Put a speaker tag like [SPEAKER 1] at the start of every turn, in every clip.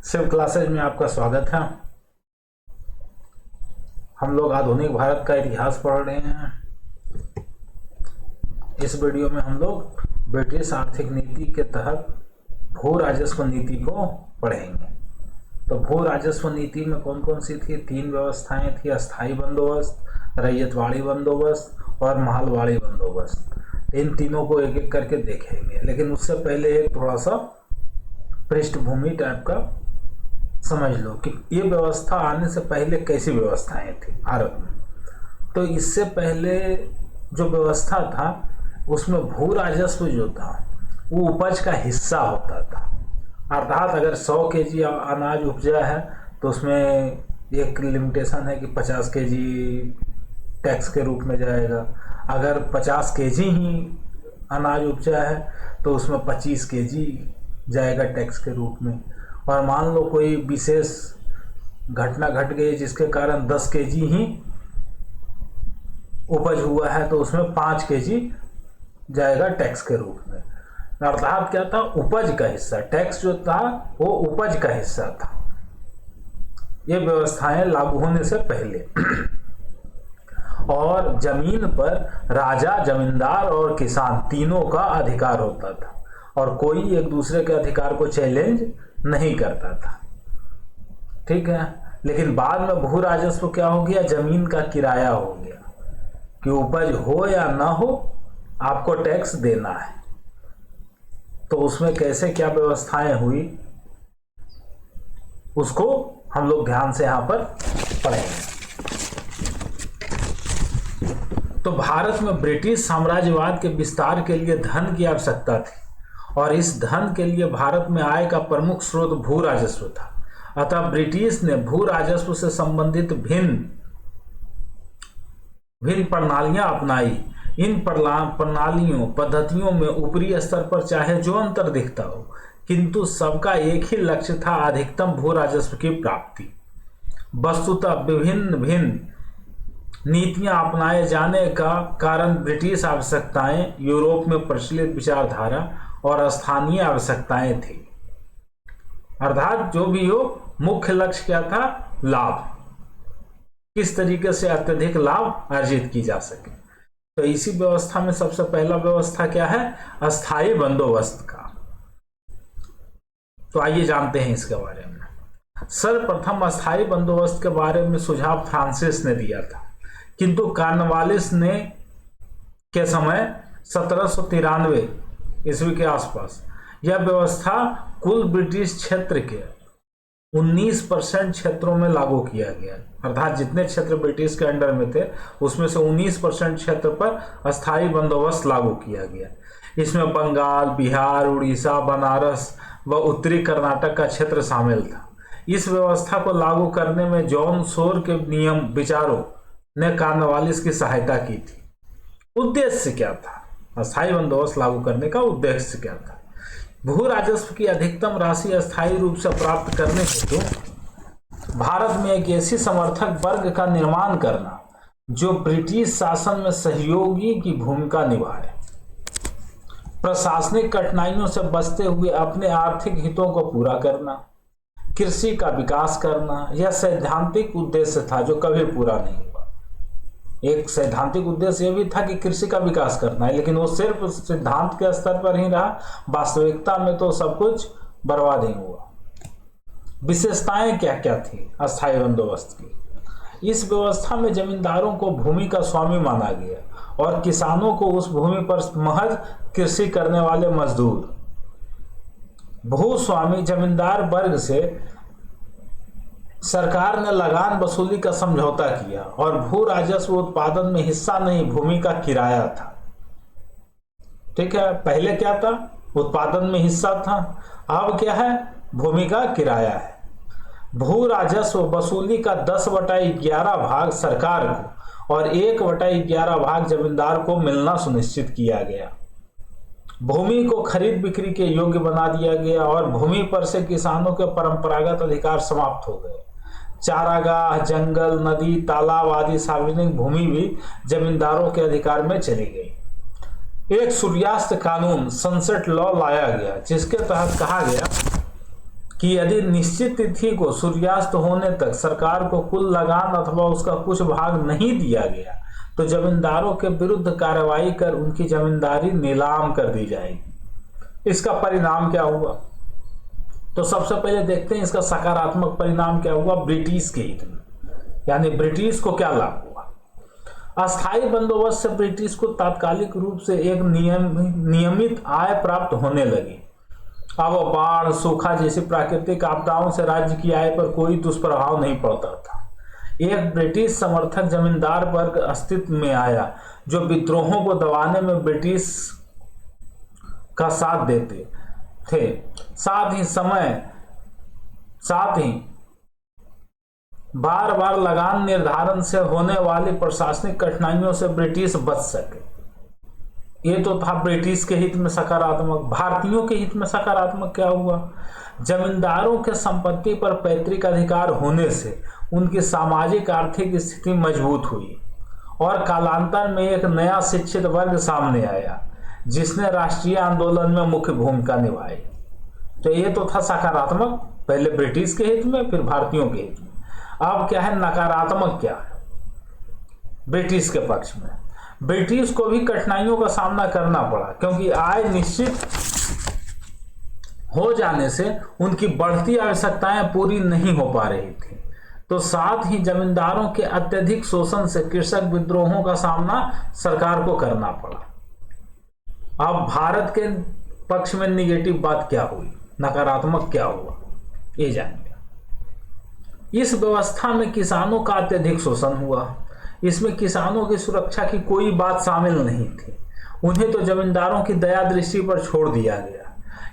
[SPEAKER 1] Shiv classes में आपका स्वागत है। हम लोग आधुनिक भारत का इतिहास पढ़ रहे हैं। इस वीडियो में हम लोग ब्रिटिश आर्थिक नीति के तहत भू राजस्व नीति को पढ़ेंगे। तो भू राजस्व नीति में कौन कौन सी थी? 3 व्यवस्थाएं थी: अस्थाई बंदोबस्त, रैयतवाड़ी बंदोबस्त और महलवाड़ी बंदोबस्त। इन तीनों को एक एक करके देखेंगे, लेकिन उससे पहले एक थोड़ा सा पृष्ठभूमि टाइप का समझ लो कि ये व्यवस्था आने से पहले कैसी व्यवस्थाएं थी भारत में। तो इससे पहले जो व्यवस्था था उसमें भू राजस्व जो था वो उपज का हिस्सा होता था। अर्थात अगर 100 केजी अनाज उपजा है तो उसमें एक लिमिटेशन है कि 50 केजी टैक्स के रूप में जाएगा। अगर 50 केजी ही अनाज उपजा है तो उसमें 25 केजी जाएगा टैक्स के रूप में। और मान लो कोई विशेष घटना घट गई जिसके कारण 10 केजी ही उपज हुआ है तो उसमें 5 केजी जाएगा टैक्स के रूप में। अर्थात क्या था? उपज का हिस्सा। टैक्स जो था वो उपज का हिस्सा था। ये व्यवस्थाएं लागू होने से पहले और जमीन पर राजा, जमींदार और किसान तीनों का अधिकार होता था और कोई एक दूसरे के अधिकार को चैलेंज नहीं करता था। ठीक है, लेकिन बाद में भू राजस्व क्या हो गया? जमीन का किराया हो गया कि उपज हो या ना हो आपको टैक्स देना है। तो उसमें कैसे क्या व्यवस्थाएं हुई उसको हम लोग ध्यान से यहां पर पढ़ेंगे। तो भारत में ब्रिटिश साम्राज्यवाद के विस्तार के लिए धन की आवश्यकता थी और इस धन के लिए भारत में आय का प्रमुख स्रोत भू राजस्व था। अतः ब्रिटिश ने भू राजस्व से संबंधित भिन्न प्रणालियां अपनाई। इन प्रणालियों पद्धतियों में ऊपरी स्तर पर चाहे जो अंतर दिखता हो, किंतु सबका एक ही लक्ष्य था: अधिकतम भू राजस्व की प्राप्ति। वस्तुतः विभिन्न नीतियां अपनाए जाने का कारण ब्रिटिश आवश्यकताएं, यूरोप में प्रचलित विचारधारा और स्थानीय आवश्यकताएं थी। अर्थात जो भी हो, मुख्य लक्ष्य क्या था? लाभ। किस तरीके से अत्यधिक लाभ अर्जित की जा सके। तो इसी व्यवस्था में सबसे पहला व्यवस्था क्या है? अस्थाई बंदोबस्त का। तो आइए जानते हैं इसके बारे में। सर्वप्रथम अस्थाई बंदोबस्त के बारे में सुझाव फ्रांसिस ने दिया था, किंतु कॉर्नवालिस ने के समय 1793 ईस्वी के आसपास यह व्यवस्था कुल ब्रिटिश क्षेत्र के 19% क्षेत्रों में लागू किया गया। अर्थात जितने क्षेत्र ब्रिटिश के अंडर में थे उसमें से 19% क्षेत्र पर अस्थाई बंदोबस्त लागू किया गया। इसमें बंगाल, बिहार, उड़ीसा, बनारस व उत्तरी कर्नाटक का क्षेत्र शामिल था। इस व्यवस्था को लागू करने में जॉन शोर के नियम विचारों ने कॉर्नवालिस की सहायता की थी। उद्देश्य क्या था? अस्थाई बंदोबस्त लागू करने का उद्देश्य क्या था? भू राजस्व की अधिकतम राशि अस्थायी रूप से प्राप्त करने हेतु भारत में एक ऐसी समर्थक वर्ग का निर्माण करना जो ब्रिटिश शासन में सहयोगी की भूमिका निभाए, प्रशासनिक कठिनाइयों से बचते हुए अपने आर्थिक हितों को पूरा करना, कृषि का विकास करना, यह सैद्धांतिक उद्देश्य था जो कभी पूरा नहीं हुआ। एक सैद्धांतिक उद्देश्य यह भी था कि कृषि का विकास करना है, लेकिन वो सिर्फ सिद्धांत के स्तर पर ही रहा। वास्तविकता में तो सब कुछ बर्बाद ही हुआ। विशेषताएं क्या क्या थी अस्थायी बंदोबस्त की? इस व्यवस्था में जमींदारों को भूमि का स्वामी माना गया और किसानों को उस भूमि पर महज कृषि करने वाले मजदूर। भूस्वामी जमींदार वर्ग से सरकार ने लगान वसूली का समझौता किया और भू राजस्व उत्पादन में हिस्सा नहीं, भूमि का किराया था। ठीक है, पहले क्या था? उत्पादन में हिस्सा था, अब क्या है? भूमि का किराया है। भू राजस्व वसूली का 10/11 भाग सरकार को और 1/11 भाग जमींदार को मिलना सुनिश्चित किया गया। भूमि को खरीद बिक्री के योग्य बना दिया गया और भूमि पर से किसानों के परंपरागत अधिकार समाप्त हो गए। चारागाह, जंगल, नदी, तालाब आदि सार्वजनिक भूमि भी जमींदारों के अधिकार में चली गई। एक सूर्यास्त कानून, सनसेट लॉ लाया गया, जिसके तहत कहा गया कि यदि निश्चित तिथि को सूर्यास्त होने तक सरकार को कुल लगान अथवा उसका कुछ भाग नहीं दिया गया तो जमींदारों के विरुद्ध कार्रवाई कर उनकी जमींदारी नीलाम कर दी जाएगी। इसका परिणाम क्या हुआ? तो सबसे पहले देखते हैं इसका सकारात्मक परिणाम क्या हुआ ब्रिटिश के हित में, यानी ब्रिटिश को क्या लाभ हुआ। अस्थायी बंदोबस्त से ब्रिटिश को तात्कालिक रूप से एक नियमित आय प्राप्त होने लगी। अब बाढ़, सूखा जैसी प्राकृतिक आपदाओं से राज्य की आय पर कोई दुष्प्रभाव नहीं पड़ता था। एक ब्रिटिश समर्थक जमींदार वर्ग अस्तित्व में आया जो विद्रोहों को दबाने में ब्रिटिश का साथ देते थे। साथ ही बार बार लगान निर्धारण से होने वाली प्रशासनिक कठिनाइयों से ब्रिटिश बच सके। ये तो था ब्रिटिश के हित में सकारात्मक। भारतीयों के हित में सकारात्मक क्या हुआ? जमींदारों के संपत्ति पर पैतृक अधिकार होने से उनकी सामाजिक आर्थिक स्थिति मजबूत हुई और कालांतर में एक नया शिक्षित वर्ग सामने आया जिसने राष्ट्रीय आंदोलन में मुख्य भूमिका निभाई। तो ये तो था सकारात्मक, पहले ब्रिटिश के हित में फिर भारतीयों के हित में। अब क्या है नकारात्मक? क्या है ब्रिटिश के पक्ष में? ब्रिटिश को भी कठिनाइयों का सामना करना पड़ा क्योंकि आय निश्चित हो जाने से उनकी बढ़ती आवश्यकताएं पूरी नहीं हो पा रही थी। तो साथ ही जमींदारों के अत्यधिक शोषण से कृषक विद्रोहों का सामना सरकार को करना पड़ा। अब भारत के पक्ष में निगेटिव बात क्या हुई, नकारात्मक क्या हुआ, ये जानेंगे। इस व्यवस्था में किसानों का अत्यधिक शोषण हुआ। इसमें किसानों की सुरक्षा की कोई बात शामिल नहीं थी। उन्हें तो जमींदारों की दया दृष्टि पर छोड़ दिया गया।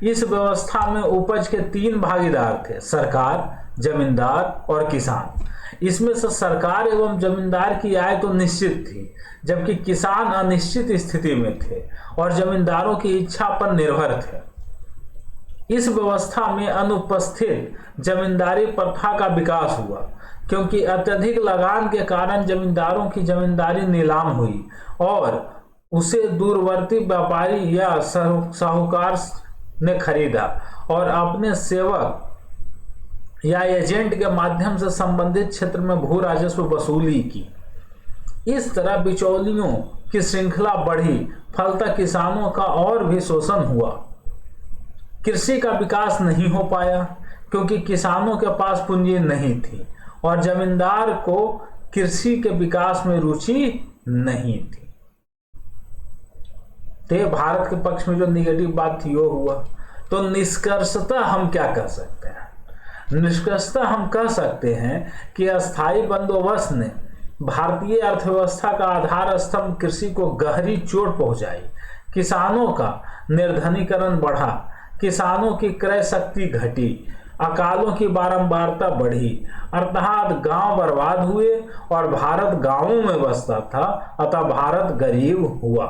[SPEAKER 1] इस व्यवस्था में उपज के 3 भागीदार थे, सरकार, जमींदार और किसान। इसमें से सरकार एवं जमींदार की आय तो निश्चित थी जबकि किसान अनिश्चित स्थिति में थे और जमींदारों की इच्छा पर निर्भर थे। इस व्यवस्था में अनुपस्थित जमींदारी प्रथा का विकास हुआ क्योंकि अत्यधिक लगान के कारण जमींदारों की जमींदारी नीलाम हुई और उसे दूरवर्ती व्यापारी या साहूकार ने खरीदा और अपने सेवक या एजेंट के माध्यम से संबंधित क्षेत्र में भू राजस्व वसूली की। इस तरह बिचौलियों की श्रृंखला बढ़ी, फलतः किसानों का और भी शोषण हुआ। कृषि का विकास नहीं हो पाया क्योंकि किसानों के पास पूंजी नहीं थी और जमींदार को कृषि के विकास में रुचि नहीं थी। तो भारत के पक्ष में जो निगेटिव बात थी वो हुआ। तो निष्कर्षतः हम क्या कह सकते हैं? निष्कर्षतः हम कह सकते हैं कि अस्थायी बंदोबस्त ने भारतीय अर्थव्यवस्था का आधार स्तंभ कृषि को गहरी चोट पहुंचाई। किसानों का निर्धनीकरण बढ़ा, किसानों की क्रय शक्ति घटी, अकालों की बारंबारता बढ़ी, अर्थात गांव बर्बाद हुए और भारत गांवों में बसता था, अतः भारत गरीब हुआ।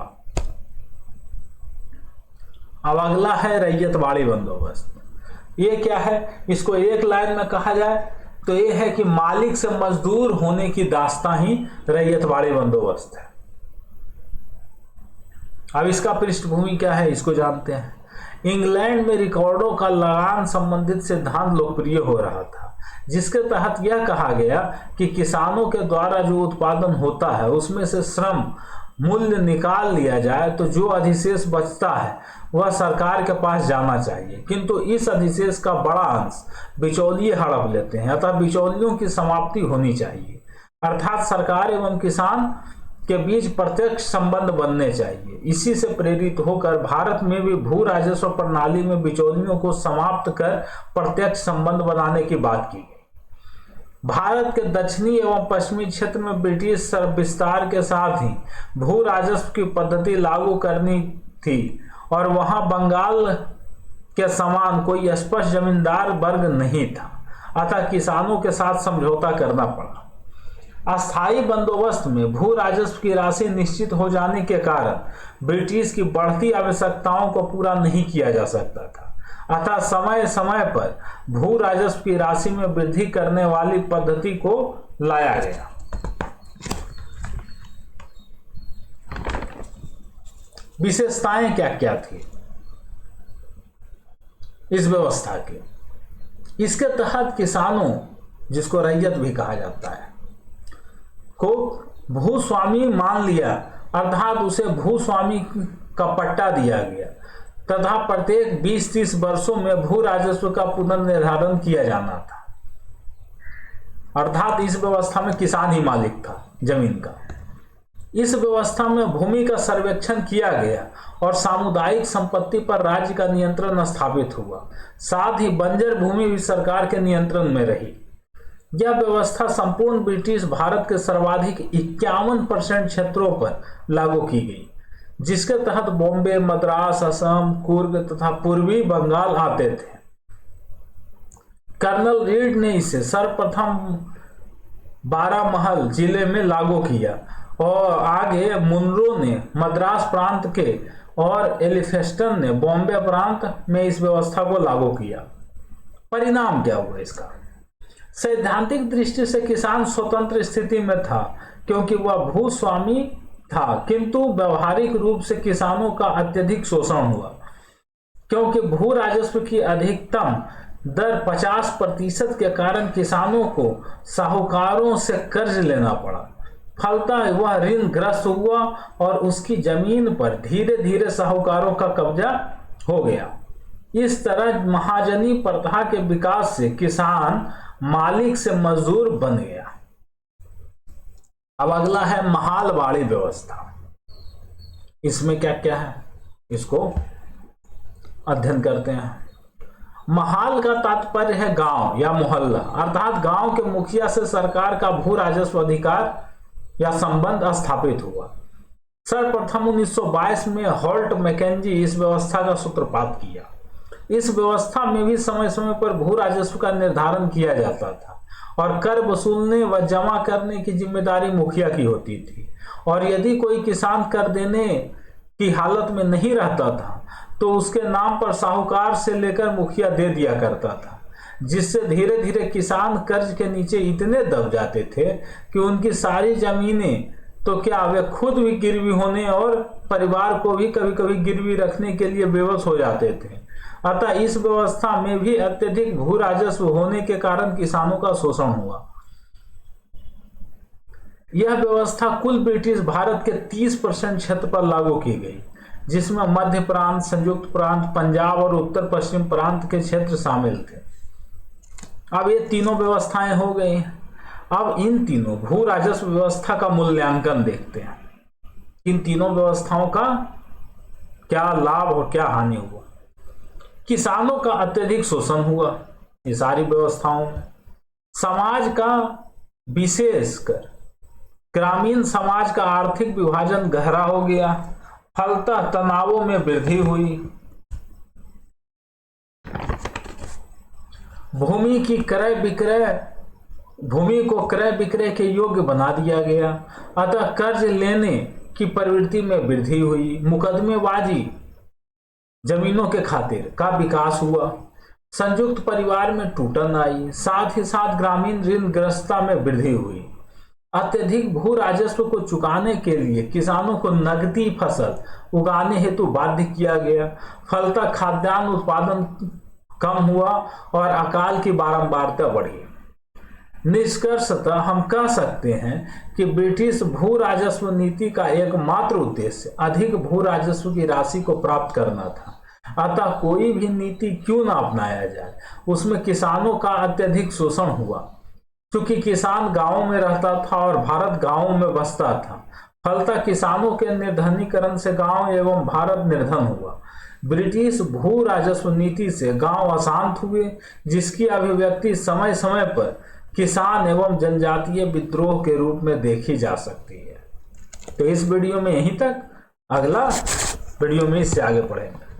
[SPEAKER 1] अब अगला है रैयतवाड़ी बंदोबस्त। ये क्या है? इसको एक लाइन में कहा जाए तो ये है कि मालिक से मजदूर होने की दास्तां ही रैयतवाड़ी बंदोबस्त है। अब इसका पृष्ठभूमि क्या है इसको जानते हैं। इंग्लैंड में रिकॉर्डों का लगान संबंधित सिद्धांत लोकप्रिय हो रहा था जिसके तहत यह कहा गया कि किसानों के द्वारा जो उत्पादन होता है उसमें से श्रम मूल्य निकाल लिया जाए तो जो अधिशेष बचता है वह सरकार के पास जाना चाहिए, किंतु इस अधिशेष का बड़ा अंश बिचौलिए हड़प लेते हैं, अतः बिचौलियों की समाप्ति होनी चाहिए। अर्थात सरकार एवं किसान के बीच प्रत्यक्ष संबंध बनने चाहिए। इसी से प्रेरित होकर भारत में भी भू राजस्व प्रणाली में बिचौलियों को समाप्त कर प्रत्यक्ष संबंध बनाने की बात की गई। भारत के दक्षिणी एवं पश्चिमी क्षेत्र में ब्रिटिश विस्तार के साथ ही भू राजस्व की पद्धति लागू करनी थी और वहां बंगाल के समान कोई स्पष्ट जमींदार वर्ग नहीं था, अतः किसानों के साथ समझौता करना पड़ा। अस्थायी बंदोबस्त में भू राजस्व की राशि निश्चित हो जाने के कारण ब्रिटिश की बढ़ती आवश्यकताओं को पूरा नहीं किया जा सकता था, अतः समय समय पर भू राजस्व की राशि में वृद्धि करने वाली पद्धति को लाया गया। विशेषताएं क्या क्या थी इस व्यवस्था की? इसके तहत किसानों, जिसको रैयत भी कहा जाता है, को भूस्वामी मान लिया, अर्थात उसे भूस्वामी का पट्टा दिया गया तथा प्रत्येक 20-30 वर्षों में भू राजस्व का पुनर्निर्धारण किया जाना था। अर्थात इस व्यवस्था में किसान ही मालिक था जमीन का। इस व्यवस्था में भूमि का सर्वेक्षण किया गया और सामुदायिक संपत्ति पर राज्य का नियंत्रण स्थापित हुआ। साथ ही बंजर भूमि भी सरकार के नियंत्रण में रही। यह व्यवस्था संपूर्ण ब्रिटिश भारत के सर्वाधिक 51% क्षेत्रों पर लागू की गई, जिसके तहत बॉम्बे, मद्रास, असम, कुर्ग तथा पूर्वी बंगाल आते थे। कर्नल रीड ने इसे सर्वप्रथम बारामहल जिले में लागू किया और आगे मुनरो ने मद्रास प्रांत के और एलिफेस्टन ने बॉम्बे प्रांत में इस व्यवस्था को लागू किया। परिणाम क्या हुआ इसका? सैद्धांतिक दृष्टि से किसान स्वतंत्र स्थिति में था क्योंकि वह भूस्वामी था, किंतु व्यवहारिक रूप से किसानों का अत्यधिक शोषण हुआ क्योंकि भू राजस्व की अधिकतम दर 50% के कारण किसानों को साहूकारों से कर्ज लेना पड़ा। फलतः वह ऋणग्रस्त हुआ और उसकी जमीन पर धीरे धीरे साहूकारों का कब्जा हो गया। इस तरह महाजनी प्रथा के विकास से किसान मालिक से मजदूर बन गया। अब अगला है महालवाड़ी व्यवस्था। इसमें क्या क्या है, इसको अध्ययन करते हैं। महाल का तात्पर्य है गांव या मोहल्ला, अर्थात गांव के मुखिया से सरकार का भू राजस्व अधिकार या संबंध स्थापित हुआ। सर्वप्रथम 1922 में हॉल्ट मैकेंजी इस व्यवस्था का सूत्रपात किया। इस व्यवस्था में भी समय समय पर भू राजस्व का निर्धारण किया जाता था और कर वसूलने व जमा करने की जिम्मेदारी मुखिया की होती थी, और यदि कोई किसान कर देने की हालत में नहीं रहता था तो उसके नाम पर साहूकार से लेकर मुखिया दे दिया करता था, जिससे धीरे धीरे किसान कर्ज के नीचे इतने दब जाते थे कि उनकी सारी जमीनें तो क्या वे खुद भी गिरवी होने और परिवार को भी कभी कभी गिरवी रखने के लिए बेबस हो जाते थे। अतः इस व्यवस्था में भी अत्यधिक भू राजस्व होने के कारण किसानों का शोषण हुआ। यह व्यवस्था कुल ब्रिटिश भारत के 30% क्षेत्र पर लागू की गई, जिसमें मध्य प्रांत, संयुक्त प्रांत, पंजाब और उत्तर पश्चिम प्रांत के क्षेत्र शामिल थे। अब ये तीनों व्यवस्थाएं हो गई। अब इन तीनों भू राजस्व व्यवस्था का मूल्यांकन देखते हैं। इन तीनों व्यवस्थाओं का क्या लाभ और क्या हानि हुआ। किसानों का अत्यधिक शोषण हुआ ये सारी व्यवस्थाओं में। समाज का, विशेषकर ग्रामीण समाज का आर्थिक विभाजन गहरा हो गया। फलतः तनावों में वृद्धि हुई। भूमि को क्रय विक्रय के योग्य बना दिया गया। अतः कर्ज लेने की प्रवृत्ति में वृद्धि हुई। मुकदमेबाजी जमीनों के खातिर का विकास हुआ। संयुक्त परिवार में टूटन आई। साथ ही साथ ग्रामीण ऋणग्रस्तता में वृद्धि हुई। अत्यधिक भू राजस्व को चुकाने के लिए किसानों को नकदी फसल उगाने हेतु बाध्य किया गया। फलतः खाद्यान्न उत्पादन कम हुआ और अकाल की बारंबारता बढ़ी। निष्कर्षतः हम कह सकते हैं कि ब्रिटिश भू राजस्व नीति का एकमात्र उद्देश्य अधिक भू राजस्व की राशि को प्राप्त करना था। अतः कोई भी नीति क्यों ना अपनाया जाए, उसमें किसानों का अत्यधिक शोषण हुआ। क्योंकि किसान गांवों में रहता था और भारत गांवों में बसता था, फलतः किसानों के निर्धनीकरण से गांव एवं भारत निर्धन हुआ। ब्रिटिश भू राजस्व नीति से गांव अशांत हुए, जिसकी अभिव्यक्ति समय समय पर किसान एवं जनजातीय विद्रोह के रूप में देखी जा सकती है। तो इस वीडियो में यहीं तक, अगला वीडियो में इससे आगे पढ़ेंगे।